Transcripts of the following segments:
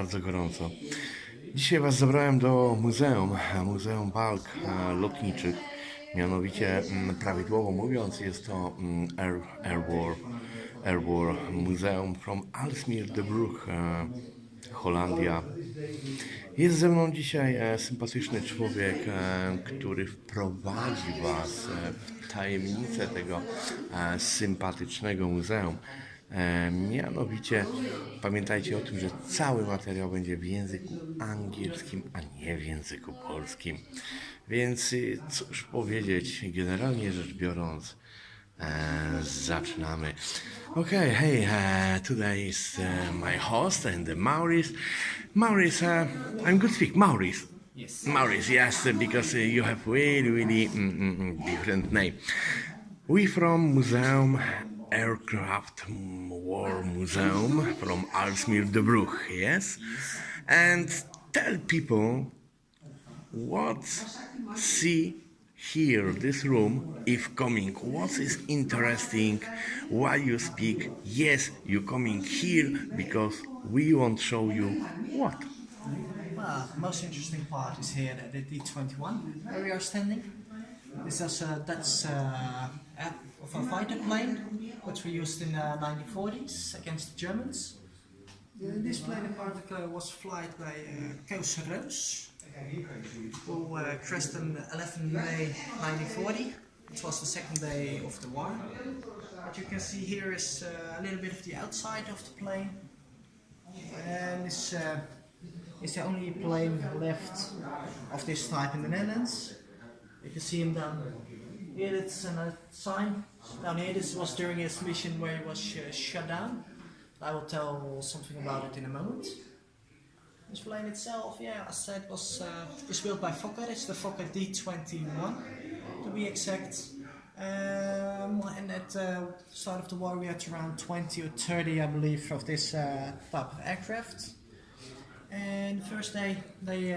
bardzo gorąco. Dzisiaj Was zabrałem do Muzeum Walk Lotniczych. Mianowicie, prawidłowo mówiąc, jest to Air War Muzeum from Aalsmeerderbrug, Holandia. Jest ze mną dzisiaj sympatyczny człowiek, który wprowadzi Was w tajemnicę tego sympatycznego muzeum. Mianowicie pamiętajcie o tym, że cały materiał będzie w języku angielskim, a nie w języku polskim. Więc cóż powiedzieć, generalnie rzecz biorąc, zaczynamy. Okay, hey, today is my host and Maurice. Maurice, I'm good to speak. Maurice. Yes. Maurice, yes, because you have really different name. We from Museum Aircraft War Museum from Aalsmeerderbrug, yes? And tell people what see here, this room, if coming, what is interesting, why you speak, yes, you coming here because we want to show you what. Well, the most interesting part is here at the D-21 where we are standing. This is a Dutch of a fighter plane which we used in the 1940s against the Germans. This plane in particular was flown by Koos Roos, who crashed on 11 May 1940. It was the second day of the war. What you can see here is a little bit of the outside of the plane. And this is the only plane left of this type in the Netherlands. You can see him down here, it's a sign. Down here, this was during his mission where he was shut down. I will tell something about it in a moment. This plane itself, yeah, as I said, is built by Fokker. It's the Fokker D-21 to be exact. And at the start of the war we had around 20 or 30, I believe, of this type of aircraft. And the first day they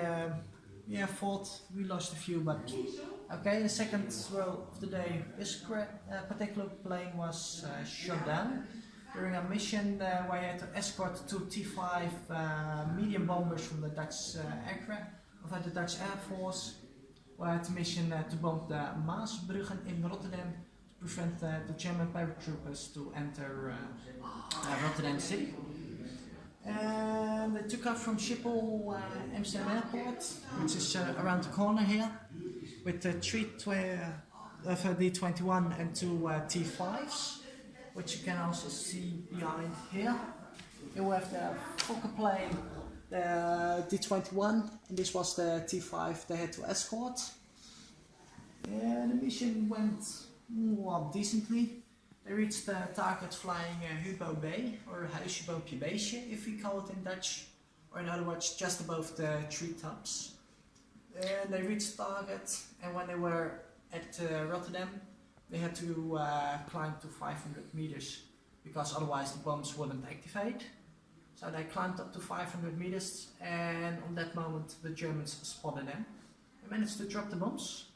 fought, we lost a few, but okay, the second row of the day this particular plane was shot down during a mission where I had to escort two T-5 medium bombers from the Dutch the Dutch Air Force. We had a mission to bomb the Maasbruggen in Rotterdam to prevent the German paratroopers to enter Rotterdam City. And they took off from Schiphol Amsterdam Airport, which is around the corner here, with three D-21 and two T-5s, which you can also see behind here. You have the Fokker plane, the D-21, and this was the T-5 they had to escort. And the mission went decently. They reached the target flying Hubo Bay, or Huisjeboompje Beestje if we call it in Dutch, or in other words just above the treetops. And they reached target, and when they were at Rotterdam they had to climb to 500 meters because otherwise the bombs wouldn't activate. So they climbed up to 500 meters, and on that moment the Germans spotted them. They managed to drop the bombs.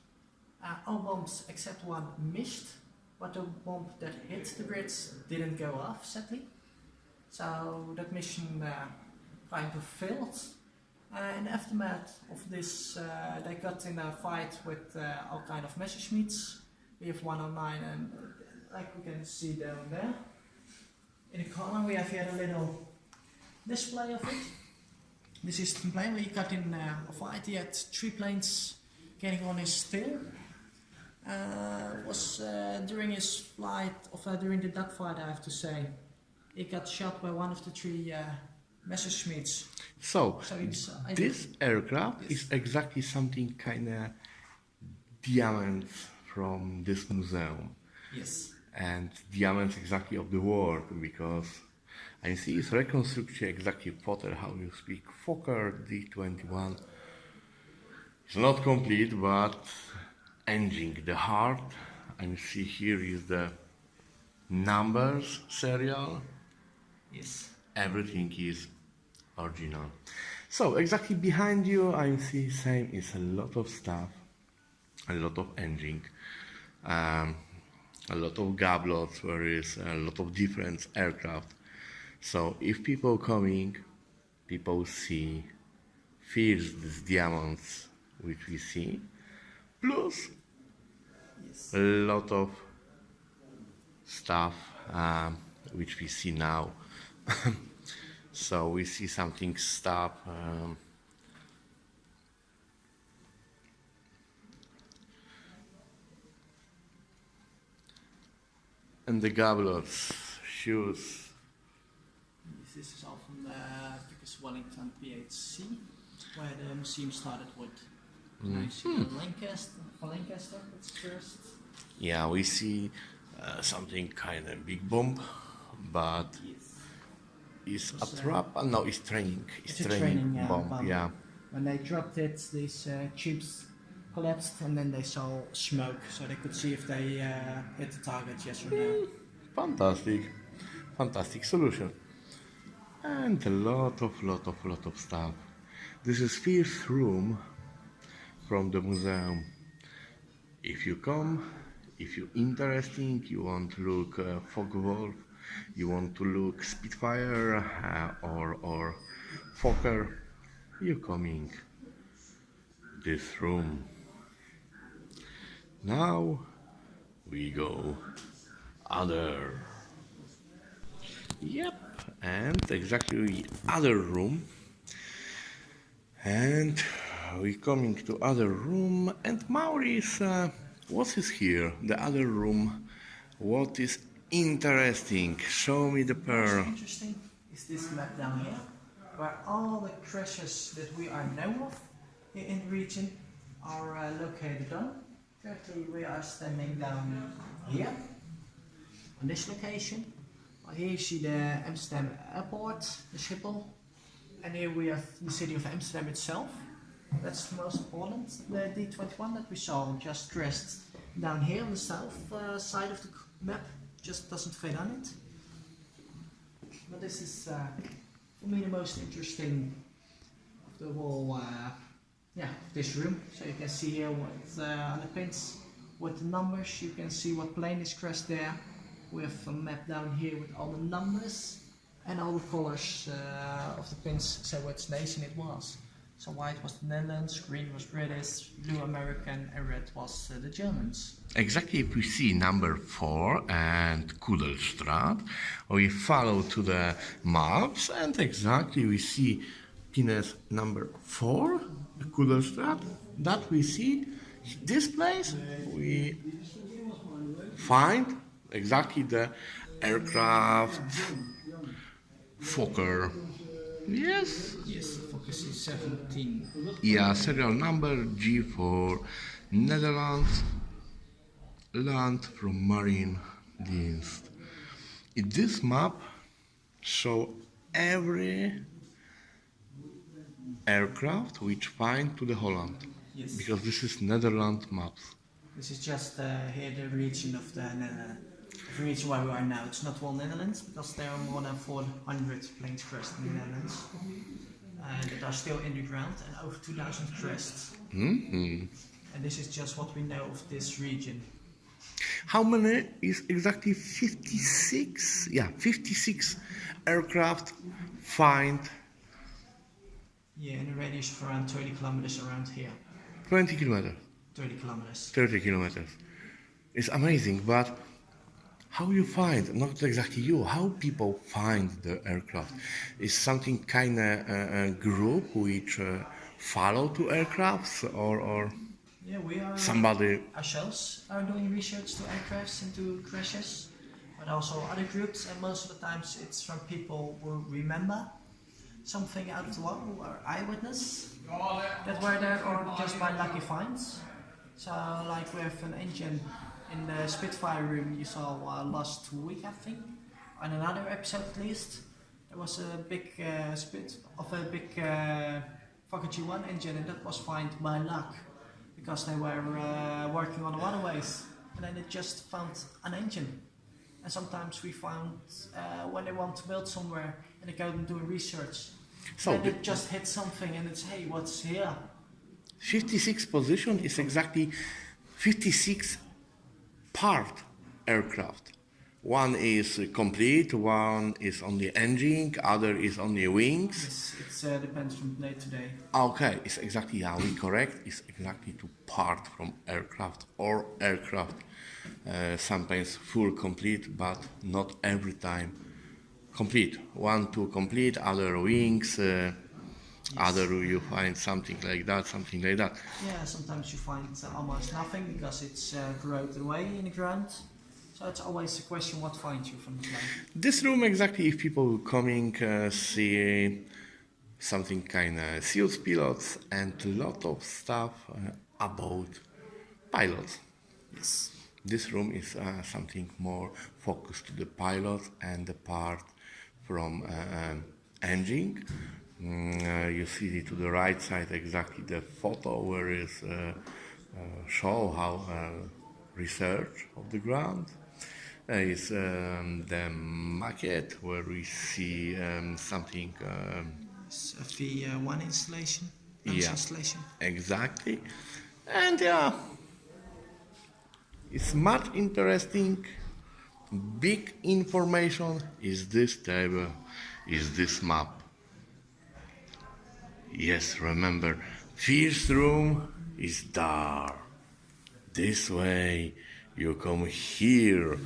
All bombs except one missed, but the bomb that hit the Brits didn't go off, sadly. So that mission kind of failed. In the aftermath of this, they got in a fight with all kind of Messerschmitts. We have 109, and like we can see down there in the corner we have here a little display of it. This is the plane where he got in a fight. He had three planes getting on his tail. Was during his flight, during the dogfight, I have to say, he got shot by one of the three Messerschmitts. So this aircraft is exactly something kind of diamonds from this museum. Yes. And diamonds exactly of the world, because I see it's reconstruction exactly Potter, how you speak Fokker D-21. It's not complete, but engine, the heart, and see here is the numbers serial. Yes. Everything is original. So exactly behind you I see same is a lot of stuff, a lot of engine, a lot of gablots, where is a lot of different aircraft. So if people coming, people see first these diamonds which we see, plus Yes. a lot of stuff which we see now. So we see something stuff. And the goblets, shoes. This is all from the Wellington PHC, where the museum started with. I see Lancaster, that's first. Yeah, we see something kind of big bomb, but it's a trap. No, it's training. It's a training bomb. Yeah. When they dropped it, these tubes collapsed and then they saw smoke, so they could see if they hit the target, yes or no. Fantastic solution. And a lot of stuff. This is first room from the museum. If you come, if you're interesting, you want to look Focke-Wulf, you want to look Spitfire or Fokker, you're coming this room. Now we go other. Yep, and exactly other room. And we coming to other room. And Maurice, what is here? The other room. What is interesting? Show me the pearl. What's interesting is this map down here, where all the crashes that we are know of here in the region are located on. Currently we are standing down here, on this location. Here you see the Amsterdam airport, the Schiphol, and here we have the city of Amsterdam itself. That's the most important. The D21 that we saw just crashed down here on the south side of the map, just doesn't fit on it. But this is for me the most interesting of the whole this room. So you can see here what on the pins with the numbers, you can see what plane is crashed there. We have a map down here with all the numbers and all the colors of the pins, so which nation it was. So white was the Netherlands, green was British, blue American, and red was the Germans. Exactly, if we see number 4 and Kudelstraat, we follow to the maps, and exactly we see pins number 4, Kudelstraat, that we see this place, we find exactly the aircraft Fokker. Yes. Yes, focus is 17. Yeah, serial number G4, Netherlands, land from Marine Dienst. In this map show every aircraft which find to the Holland. Yes. Because this is Netherlands maps. This is just here the region of the region where we are now. It's not all Netherlands because there are more than 400 planes crashed in the Netherlands. That are still in the ground and over 2,000 crashed. Mm-hmm. And this is just what we know of this region. How many is exactly 56? Yeah, 56 aircraft find. Yeah, in a radius of around 30 kilometers around here. 20 kilometers. 30 kilometers. 30 kilometers. It's amazing, but how you find, not exactly you, how people find the aircraft? Is something kind of a group which follow to aircrafts or Yeah, we are somebody? ourselves are doing research to aircrafts and to crashes, but also other groups, and most of the times it's from people who remember something out of the water, who are eyewitness that were there, or just by lucky finds. So like we have an engine in the Spitfire room you saw last week, I think, on another episode at least. There was a big Fokker G1 engine, and that was found by luck because they were working on the waterways, and then they just found an engine. And sometimes we found when they want to build somewhere and they go and do research, So then they just hit something and it's, hey, what's here? 56 position is exactly 56 part aircraft. One is complete, one is only engine, other is only wings. It depends from day to day. Okay, it's exactly, yeah, we correct. It's exactly to part from aircraft or aircraft. Sometimes full complete, but not every time complete. One to complete, other wings, other you find something like that, something like that. Yeah, sometimes you find almost nothing because it's corroded away in the ground. So it's always a question what finds you from the plane. This room exactly, if people coming see something kind of seals pilots and a lot of stuff about pilots. Yes. This room is something more focused to the pilot and the part from engine. You see to the right side exactly the photo where is show how research of the ground. Is the maquette where we see something. It's a V1 installation. Yeah, Installation. exactly. And yeah, it's much interesting. Big information is this table, is this map. Yes, remember, first room is dark. This way, you come here.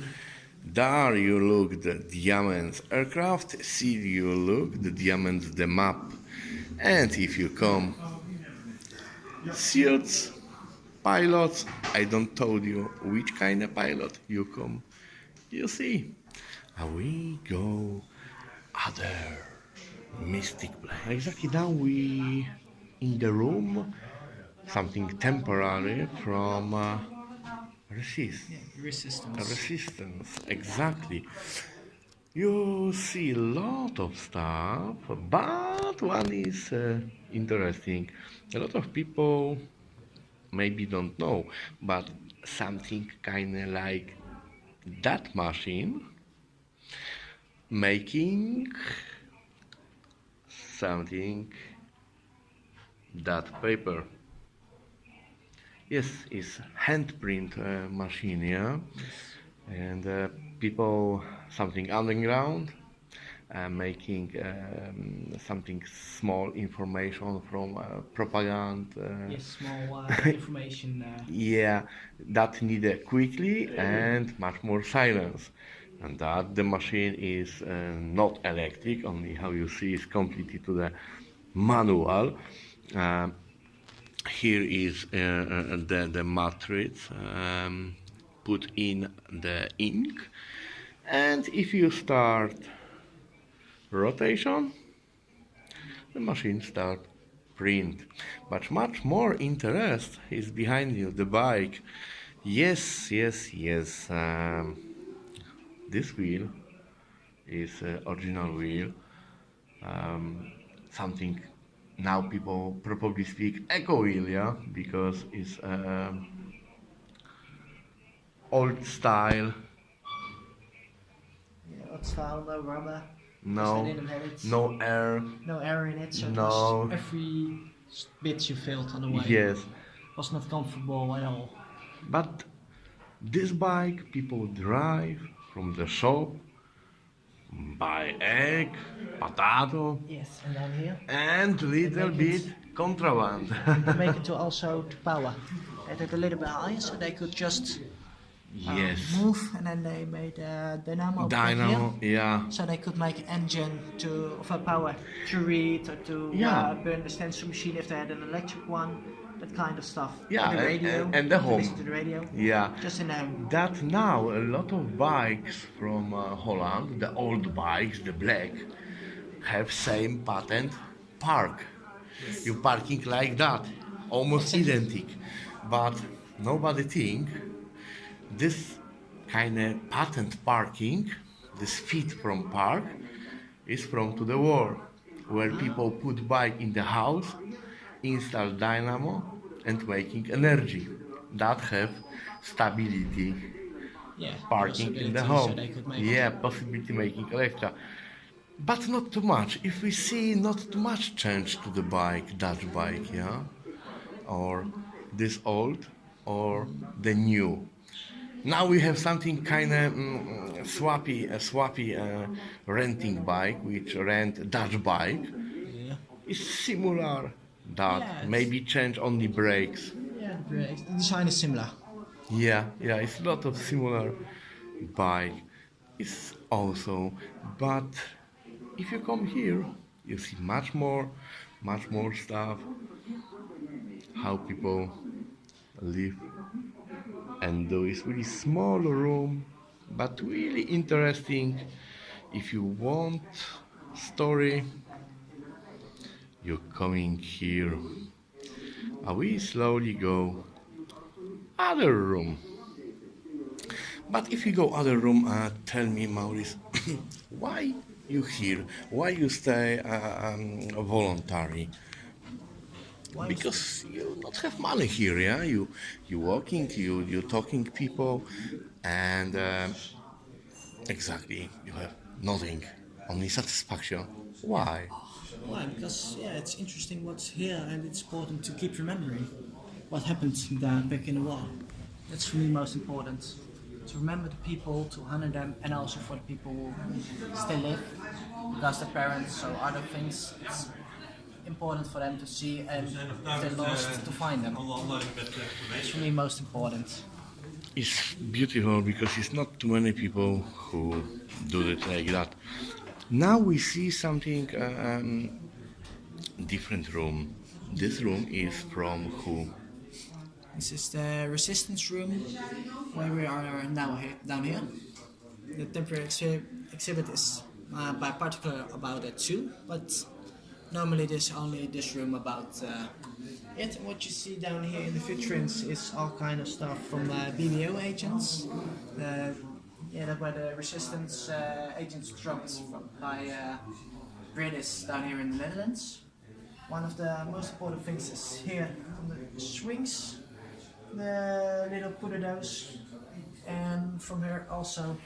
There you look the diamonds aircraft. See you look the diamonds the map. And if you come suits, pilots, I don't told you which kind of pilot you come. You see, we go other mystic place. Exactly now we in the room something temporary from resistance. Exactly. You see a lot of stuff, but one is interesting. A lot of people maybe don't know, but something kind of like that machine making something that paper. Yes, it's handprint machine, yeah, and people something underground making something small information from propaganda. Yes, small information. Yeah, that needed quickly and much more silence. And that the machine is not electric, only how you see is completely to the manual. Here is the matrix put in the ink, and if you start rotation, the machine start print. But much more interest is behind you, the bike. Yes. This wheel is original wheel. Something now people probably speak eco wheel, yeah, because it's old style. Yeah, old style, no rubber. No, They didn't have it. no air. No air in it, so it No. was every bit you felt on the way. Yes, Was not comfortable at all. but this bike people drive from the shop, buy egg, potato, Yes, and then here and little bit contraband. they make it to also to power. They took a little bit higher so they could just Yes, move, and then they made a dynamo. dynamo, Here, yeah. so they could make an engine for power to read or to Yeah. burn the stencil machine if they had an electric one, that kind of stuff. Yeah, And the radio, and the to home. listen to the radio. Yeah. Just in a That now a lot of bikes from Holland, the old bikes, the black, have same patent park. You parking like that, almost identical. But nobody think this kind of patent parking, this feet from park, is from to the war, where people put bike in the house, install dynamo, and making energy that have stability parking in the possibility, home. so they could make Yeah, possibility making electra. But not too much. If we see not too much change to the bike, Dutch bike, yeah, or this old, or the new. Now we have something kind of swappy renting bike, which rent Dutch bike. Yeah. It's similar that, Yeah, maybe change only brakes. Yeah, the design is similar. Yeah, it's a lot of similar bike. It's also, but if you come here, you see much more stuff. How people live and do. It's really small room, but really interesting. If you want story, you're coming here. We slowly go other room. But if you go other room, tell me, Maurice, why you here? Why you stay voluntary? Why is Because you not have money here, yeah. You walking, you talking people, and exactly you have nothing, only satisfaction. Why? Why? Because it's interesting what's here, and it's important to keep remembering what happened back in the war. That's for me most important. To remember the people, to honor them, and also for the people who still live, because their parents or other things. It's important for them to see, and if they're lost, to find them. It's for me most important. It's beautiful because it's not too many people who do it like that. Now we see something different room. This room is from who? This is the resistance room where we are now down here. The temporary exhibit is by particular about it too, but normally there's only this room about it. What you see down here in the vitrines is all kind of stuff from BBO agents. That were the resistance agents dropped from by British down here in the Netherlands. One of the most important things is here on the swings, the little putados, and from here also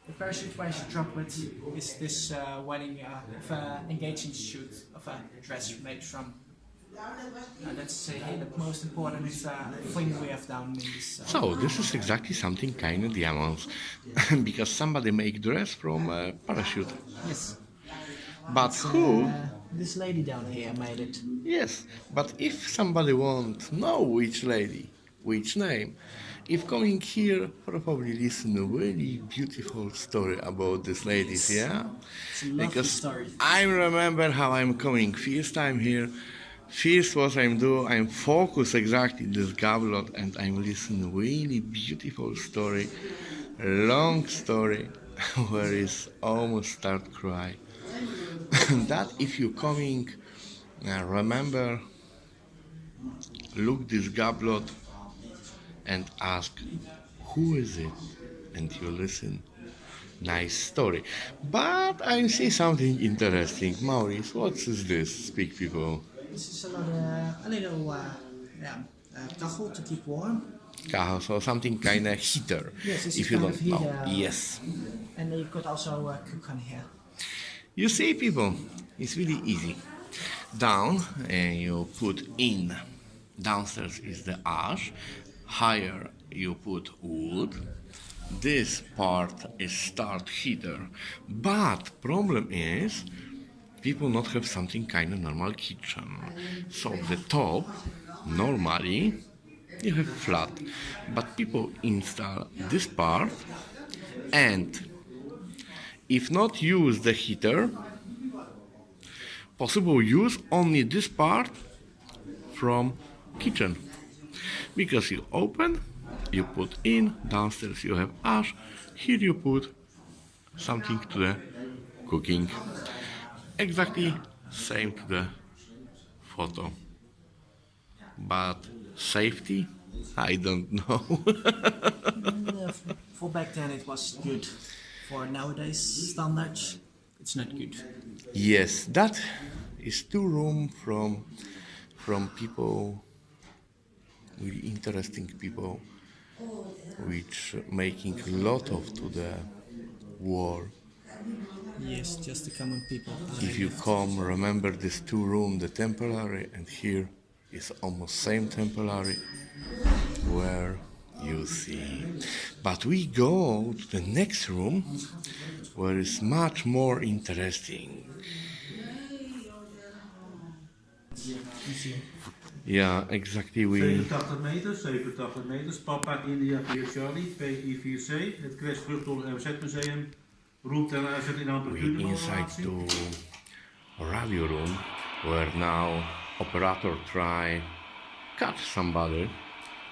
the parachute where she dropped with is this wedding of engagement shoot of a dress made from. That's the most important thing we have down in this. So this is exactly something kind of diamonds, because somebody make dress from a parachute. Yes. But who? This lady down here made it. Yes, but if somebody want know which lady, which name, if coming here, probably listen a really beautiful story about these ladies, yeah? It's a lovely Because story. I remember how I'm coming first time here. First what I'm do, I'm focus exactly this goblet and I'm listen really beautiful story, long story, where is almost start cry. That if you coming, remember, look this goblet and ask, who is it? And you listen. Nice story. But I see something interesting. Maurice, what is this? Speak people. This is a little kachel to keep warm. So something kind of heater. Yes, it's if a you kind don't of heater. know. Yes. And you could also cook on here. You see, people, it's really easy. Down, and you put in. Downstairs is the ash. Higher, you put wood. This part is start heater. But problem is, people not have something kind of normal kitchen. So the top, normally, you have flat. But people install this part, and if not use the heater, possible use only this part from kitchen. Because you open, you put in, downstairs you have ash, here you put something to the cooking. Exactly same to the photo. But safety, I don't know. For back then it was good. For nowadays standards, it's not good. Yes, that is two room from people, really interesting people, which making a lot of to the war. Yes, just the common people. If you come, remember this two room, the temporary, and here is almost same temporary, where You see. But we go to the next room where it's much more interesting. Yeah, exactly. 87 meter, 87 meters. Papa India 4 Charlie, PI4C. Het Crash Luchtoorlog en Verzetsmuseum. Roept en uitzet in We amplitude inside to radio room where now operator try cut somebody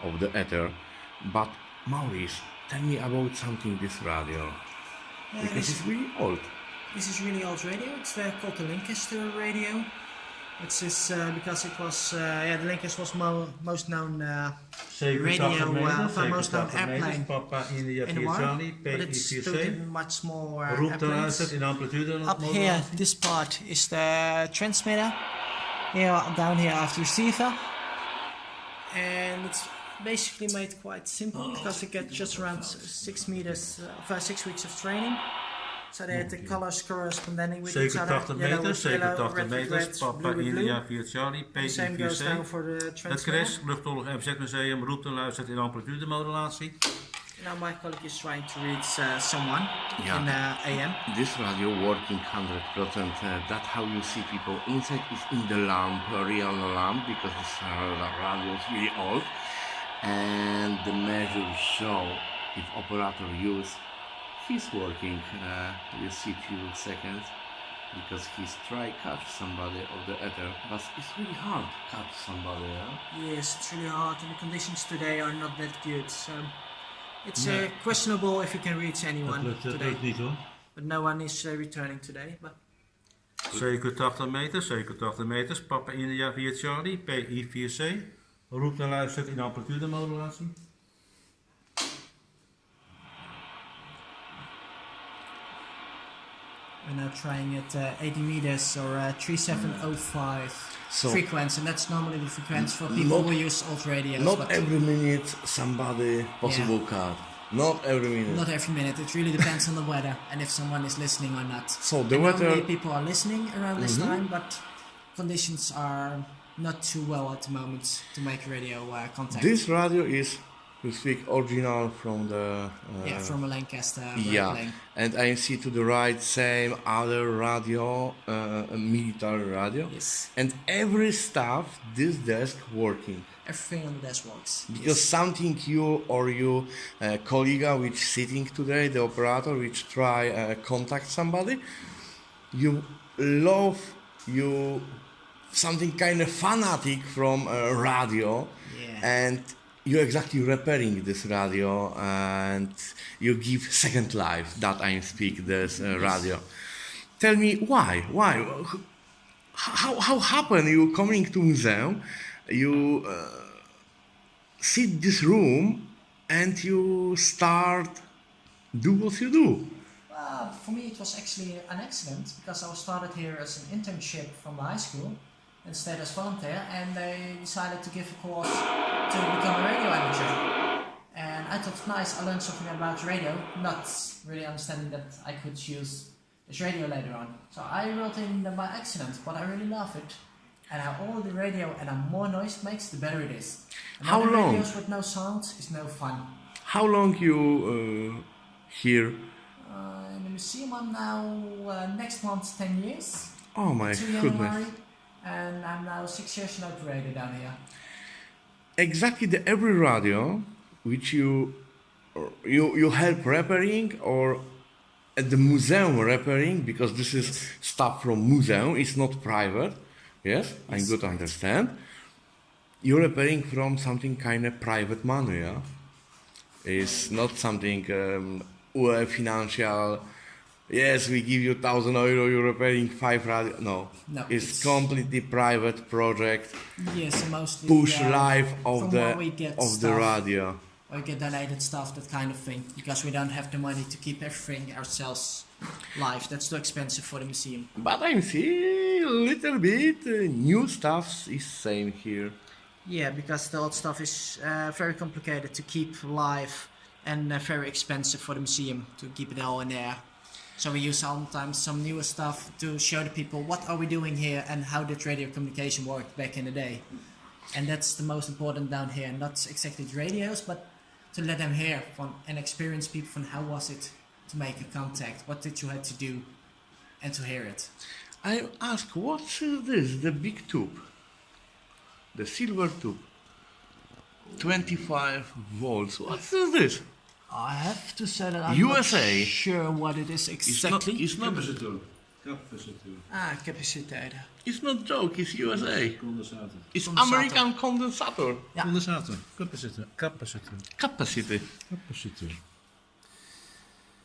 of the ether. But Maurice, tell me about something this radio. Because it's really old. This is really old radio. It's called the Lancaster radio. It's just because it was the Lancaster was most known radio, most known airplane Papa India in the 4 world. Charlie, But it's built PI4C. in much more Roept en airplanes. uitzet in amplitude Up here, this part is the transmitter. Here, down here, I have the receiver, and it's basically made quite simple because they get just around 6 meters, 6 weeks of training. So they had the colors corresponding with each other. 87 Yellow meters, with yellow, 87 red with meters. red, Papa blue with blue. India 4 Charlie, The same goes down PI4C. for the Het transmitter. Crash Luchtoorlog en Verzetsmuseum roept en luistert in amplitudemodulatie. Now my colleague is trying to reach someone Yeah. in AM. This radio working 100%. That's how you see people. Inside is in the lamp, a real lamp, because this radio is really old. And the measures show if operator use he's working. You see few seconds because he's try catch somebody of the ether, but it's really hard to catch somebody. Yes, it's really hard, and the conditions today are not that good. So it's questionable if you can reach anyone today. niet hoor. But no one is returning today. But 87 meters, 87 meters. Papa India 4 Charlie, PI4C. Roept en luistert in amplitudemodulatie. we're now trying at 80 meters or 3705 So- frequency, and that's normally the frequency for people who use old radios. Not but every minute somebody possible cut. Not every minute. not every minute. It really depends on the weather and if someone is listening or not. So the And normally weather. people are listening around this time, but conditions are not too well at the moment to make radio contact. This radio is, you speak, original from the. From a Lancaster Yeah, airplane. and I see to the right same other radio, a military radio, Yes. and every staff this desk working Everything on the desk works. because something you or your colleague which sitting today, the operator which try contact somebody, you love you something kind of fanatic from radio, Yeah. and you exactly repairing this radio and you give second life that I speak this radio. Tell me why how happen you coming to museum, you sit this room and you start do what you do. For me, it was actually an accident because I was started here as an internship from the high school and stayed as volunteer, and they decided to give a course to become a radio amateur. And I thought, nice, I learned something about radio, not really understanding that I could use this radio later on. So I wrote in by accident, but I really love it. And how all the radio and how more noise it makes, the better it is. And How other long? radios with no sound is no fun. How long you here? In the museum I'm now next month 10 years. Oh my 2 goodness. January, and I'm now 6 years in operator down here. Exactly the every radio which you help repairing or at the museum repairing, because this is stuff from museum, it's not private. Yes, I good understand. You're repairing from something kind of private money, yeah? It's not something financial. Yes, we give you €1,000, you're repairing 5 radio. No, No, it's completely private project. Yes, mostly Push life of from the what we get of the stuff, radio. or get donated stuff, that kind of thing, because we don't have the money to keep everything ourselves live. That's too expensive for the museum. But I see a little bit new stuff is same here. Yeah, because the old stuff is very complicated to keep live and very expensive for the museum to keep it all in there. So we use sometimes some newer stuff to show the people what are we doing here and how did radio communication work back in the day. And that's the most important down here, not exactly the radios, but to let them hear from and experience people from how was it to make a contact, what did you have to do, and to hear it. I ask, what's this? The big tube, the silver tube, 25 volts. What's this? I have to say that I'm USA. not sure what it is exactly. It's not. Capacitor. Capacitor. Capaciteit. It's not joke. It's USA. Condensator. It's Condensator. American condensator. Ja. Condensator. Capacitor. Capacitor. Capacity. Capacitor.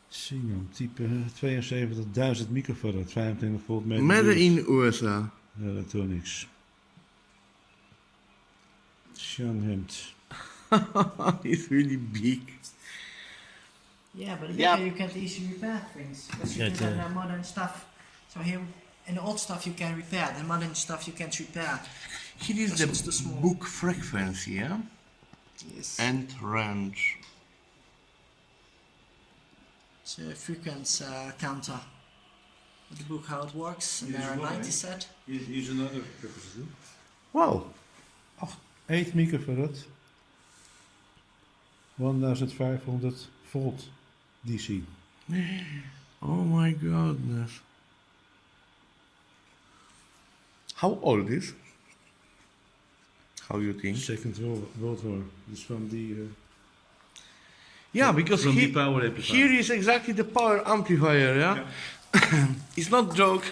Sinon, type 72.000 microfarad, 25 volt meter. Made in USA. Electronics. Shanghand. It's really big. Yeah, but Yeah. you can't easily repair things because you Yeah, can have modern stuff. So here, in the old stuff you can repair, the modern stuff you can't repair. Here is Because it's too the small. book frequency, yeah? Yes. And range. It's a frequency counter. The book how it works, and there are 90 set. Here's another capacitor. Wow. 8 microfarad. 1500 volt DC. Oh my goodness. How old is? How you think? Second World War. Dus van die... Yeah, because From the power amplifier. here is exactly the power amplifier, yeah? It's not joke.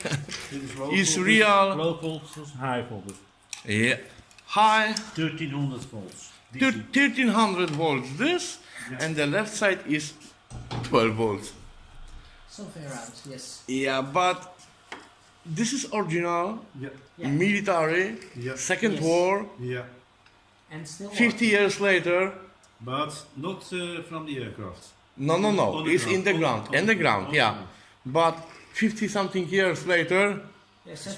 It's real. Low voltage, high voltage. Yeah. High 1300 volts. 1300 volts this, and the left side is 12 volts. Something around, yes. Yeah, but this is original, Yeah. Yeah. military, Yeah. Second Yes. War, Yeah. And still 50 years later. But not from the aircraft. No, On the it's in the ground, in the ground, yeah. But 50 something years later,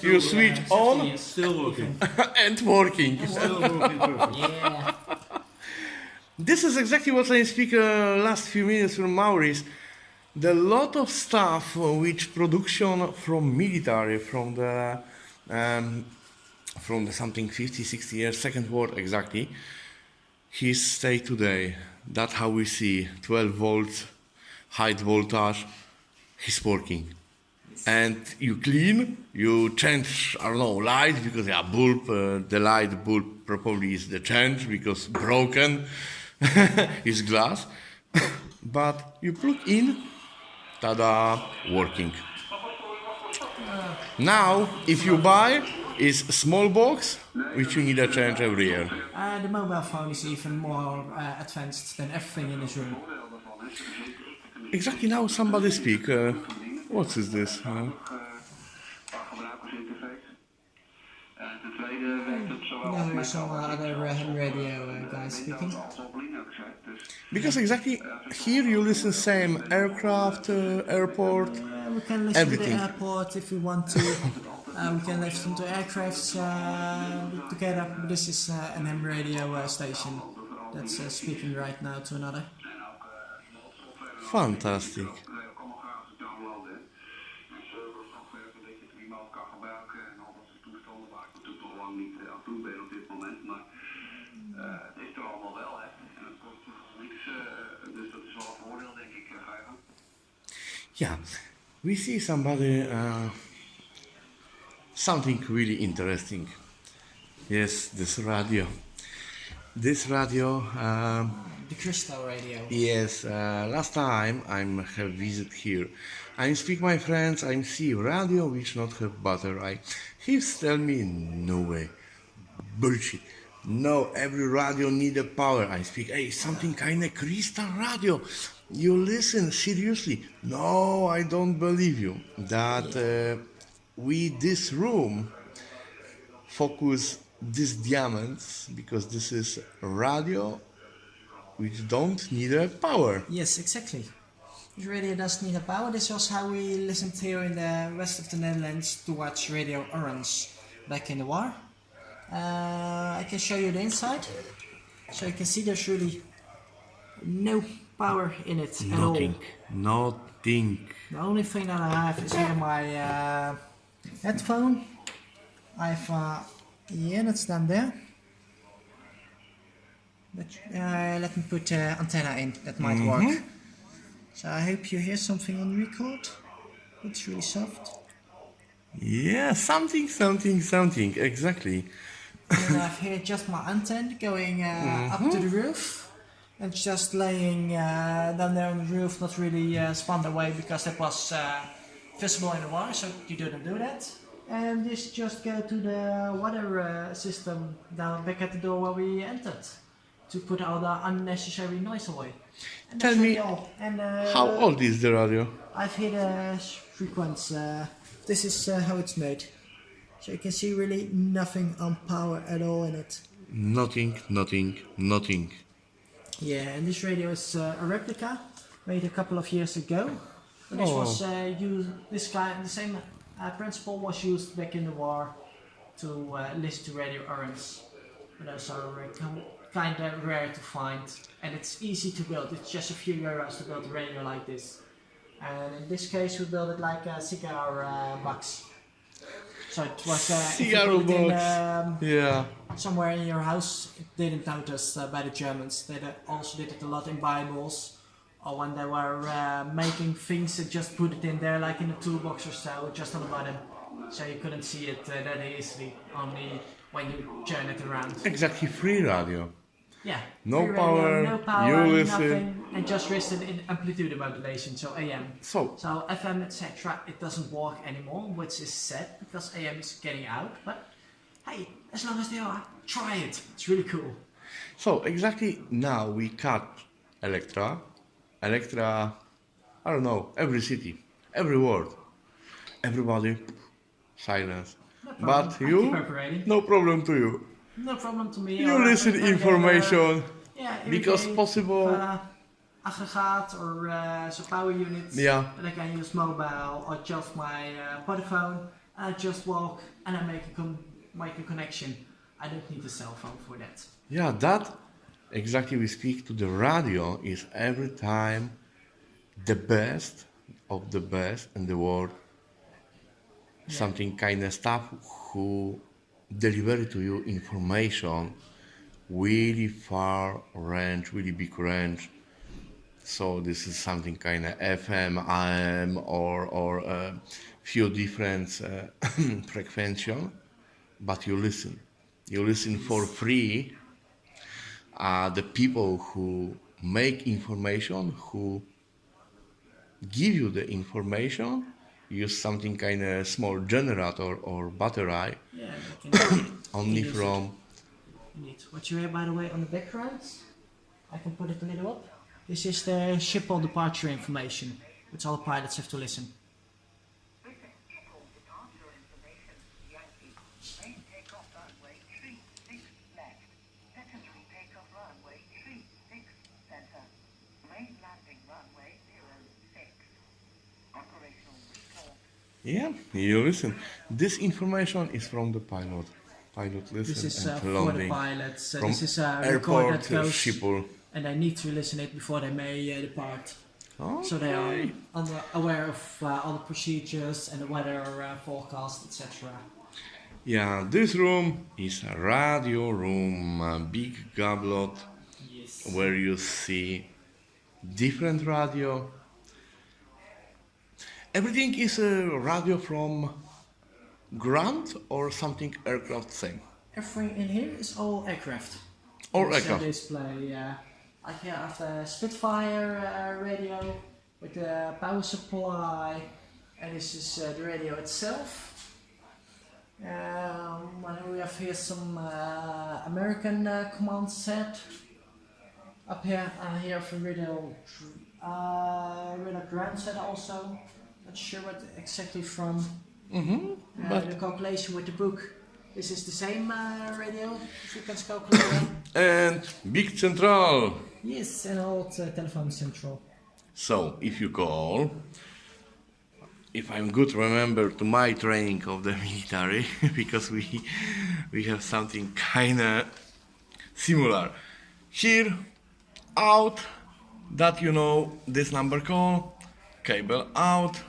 you switch on Still working. and working. Still working perfect. Yeah. This is exactly what I speak last few minutes from Maurice. The lot of stuff which production from military, from the something 50, 60 years, Second War exactly, he stay today. That's how we see 12 volts, high voltage, he's working. And you clean, you change, I don't know, light, because yeah, bulb, the light bulb probably is the change, because broken is glass. But you plug in, tada, working. Now, if you buy, is a small box, which you need to change every year. The mobile phone is even more advanced than everything in this room. Exactly now somebody speak. What is this? No, some other ham radio guys speaking. Because exactly here you listen same aircraft, airport, We can listen everything. to the airport if we want to. We can listen to aircrafts together. This is an ham radio station that's speaking right now to another. Fantastic. Yeah, we see somebody, something really interesting. Yes, this radio. This radio, The crystal radio. yes, last time I'm have visit here. I speak my friends, I see radio which not have battery. He tell me no way, bullshit. No, every radio need a power. I speak, hey, something kind of crystal radio. You listen seriously? No, I don't believe you. That we this room focus these diamonds because this is radio which don't need a power. Yes, exactly. This radio does need a power. This was how we listened here in the west of the Netherlands to watch Radio Orange back in the war. I can show you the inside. So you can see there's really no power in it at all. Nothing. The only thing that I have is here my headphone. I have, yeah, that's down there. Let me put antenna in, that might work. So I hope you hear something on the record. It's really soft. Yeah, something, exactly. And I've here just my antenna going up to the roof. And just laying down there on the roof, not really spun away because that was visible in the water, so you didn't do that. And this just go to the water system down back at the door where we entered to put all the unnecessary noise away. And Tell that's me, really all. And, how old is the radio? I've hit a frequency. This is how it's made. So you can see really nothing on power at all in it. Nothing. Yeah, and this radio is a replica made a couple of years ago. And this was used. The same principle was used back in the war to listen to radio errands. But those are kind of rare to find, and it's easy to build. It's just a few euros to build a radio like this. And in this case, we built it like a cigar box. So it was Cigar box. somewhere in your house. It didn't notice by the Germans. They also did it a lot in Bibles, or when they were making things, they just put it in there, like in a toolbox or so, just on the bottom, so you couldn't see it that easily. Only when you turn it around. Exactly, free radio. Yeah. No free power, radio, no power, you listen. nothing, and just listen in amplitude modulation, so AM. So FM, etc. It doesn't work anymore, which is sad because AM is getting out. But hey, as long as they are, try it. It's really cool. So exactly now we cut Electra, I don't know, every city, every word, everybody, silence. No problem. But I you, keep operating. no problem to you. No problem to me. You or listen if I get, information because irrigate, possible. Aggregaat or some power units. Yeah. And I can use mobile or just my phone. I just walk and I make a connection. I don't need a cell phone for that. Yeah, that exactly we speak to the radio is every time the best of the best in the world. Yeah. Something kind of stuff who deliver to you information really far range, really big range. So this is something kind of FM, AM, or few different frequency, but you listen for free. The people who make information, who give you the information, use something kind of small generator or battery, Yeah, they can only use from. it. Neat. What you hear, by the way, on the background, I can put it a little up. This is the ship all departure information, which all the pilots have to listen. Yeah, you listen. This information is from the pilot. Pilot listen This is and for the landing. pilots. From This is a record airport that to goes, Schiphol. and they need to listen it before they may depart. Oh, So they are aware of all the procedures and the weather forecast, etc. yeah, this room is a radio room, a big goblet Yes. where you see different radio. Everything is a radio from ground or something aircraft same. Everything in here is all aircraft. Or This, aircraft. display. Like here I have the Spitfire radio with the power supply, and this is the radio itself. We have here some American command set. Up here, here for radio ground set also. Not sure what exactly from. But The calculation with the book. This is the same radio frequency calculator. and big central. Yes, an old telephone central. So if you call, if I'm good remember to my training of the military, because we have something kinda similar. Here, out, that you know this number call, cable out,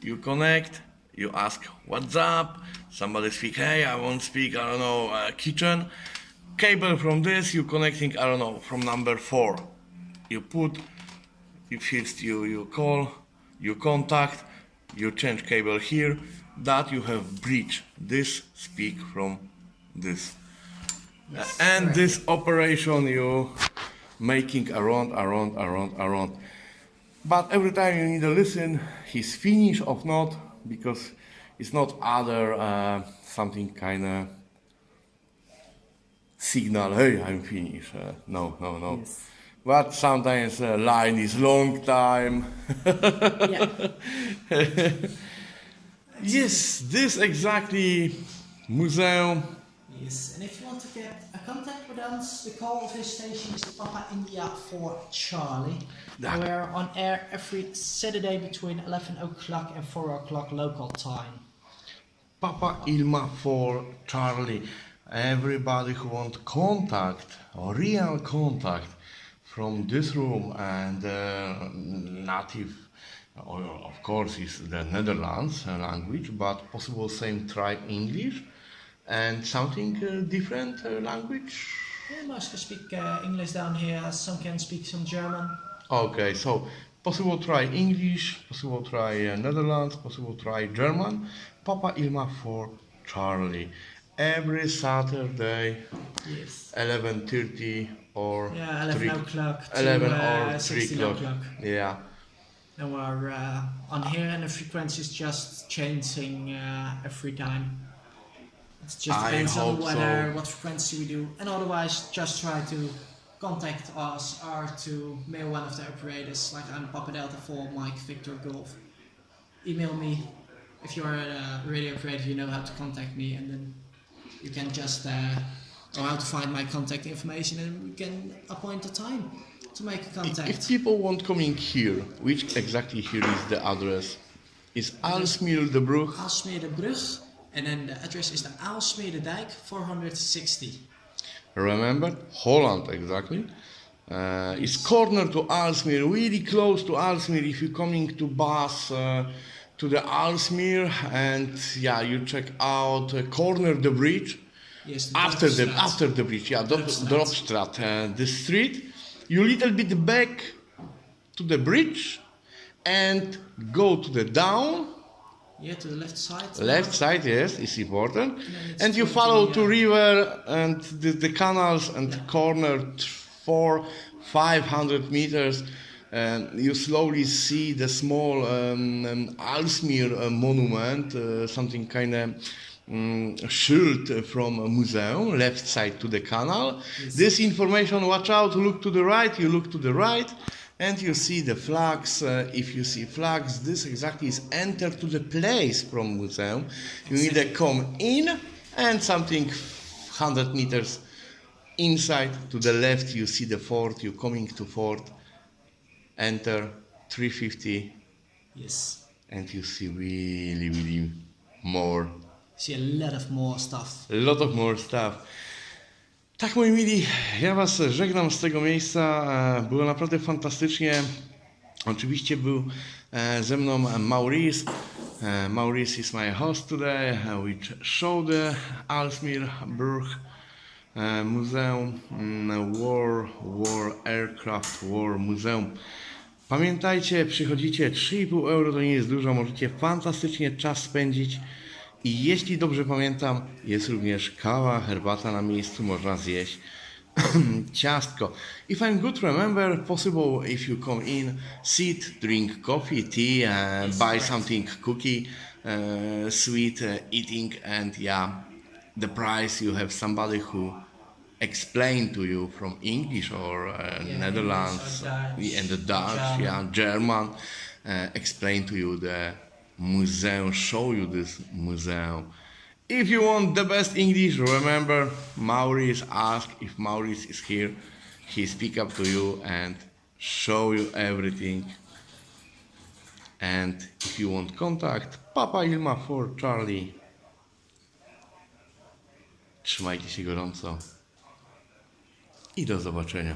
you connect, you ask what's up, somebody speak, hey, I want to speak, I don't know, kitchen, cable from this, you connecting, I don't know, from number 4. You put, you first you call, you contact, you change cable here, that you have bridge. This speak from this. Yes, And correct. this operation you making around. But every time you need to listen, he's finished or not, because it's not other something kind of signal, hey, I'm finished. No. Yes. But sometimes line is long time. Yeah. Yes, this exactly museum. Yes, and if you want to get a contact with us, the call of this station is Papa India for Charlie. Yeah. We're on air every Saturday between 11 o'clock and 4 o'clock local time. Papa Ilma for Charlie. Everybody who want contact or real contact from this room and native, or of course, is the Netherlands language, but possible same try English and something different language. Yeah, most can speak English down here, some can speak some German. Okay, so possible try English, possible try Netherlands, possible try German. Papa Ilma for Charlie. Every Saturday, Yes. 11:30 or Yeah, 11 3 o'clock to 11 or 3 16 o'clock. o'clock. Yeah. And we're on here and the frequency is just changing every time. It just I depends on hope the weather, so. what frequency we do. And otherwise, just try to contact us or to mail one of the operators. Like I'm Papa Delta 4, Mike Victor Golf. Email me. If you're a radio operator, you know how to contact me, and then you can just or how to find my contact information, and we can appoint a time to make a contact. If people want coming here, which exactly here is the address? Is Aalsmeerderbrug. Aalsmeerderbrug, and then the address is the Aalsmeerderdijk 460. Remember, Holland exactly. It's corner to Aalsmeer, really close to Aalsmeer. If you're coming to bus to the Aalsmeer, and yeah, you check out corner the bridge. Yes, the After Dorpstraat. the bridge, yeah, Dorpstraat. Dorpstraat, the street. You little bit back to the bridge and go to the down. Yeah, to the left side. Left side, yes, is important. then it's And you 20, follow to river and the canals and corner 400-500 meters. And you slowly see the small Aalsmeer monument, something kind of shield from a museum, left side to the canal. Yes. This information, watch out, look to the right, you look to the right, and you see the flags. If you see flags, this exactly is enter to the place from museum. You need to come in, and something 100 meters inside to the left, you see the fort, you coming to fort, enter 350, Yes. and you see really more. See a lot of more stuff. A lot of more stuff. Tak, moi mili, ja was żegnam z tego miejsca. Było naprawdę fantastycznie. Oczywiście był ze mną Maurice. Maurice is my host today, which showed the Aalsmeerderbrug Museum, War Aircraft War Museum. Pamiętajcie, przychodzicie, 3,5 euro to nie jest dużo, możecie fantastycznie czas spędzić. I jeśli dobrze pamiętam, jest również kawa, herbata na miejscu, można zjeść ciastko. If I'm good remember, possible if you come in, sit, drink coffee, tea, buy something cookie, sweet, eating, and yeah, the price you have somebody who explain to you from English or Netherlands English or Dutch, and the Dutch, German. yeah, German, explain to you the museum, show you this museum. If you want the best English, remember Maurice ask. If Maurice is here, he speak up to you and show you everything. And if you want contact, Papa Ilma for Charlie. Trzymajcie się gorąco i do zobaczenia.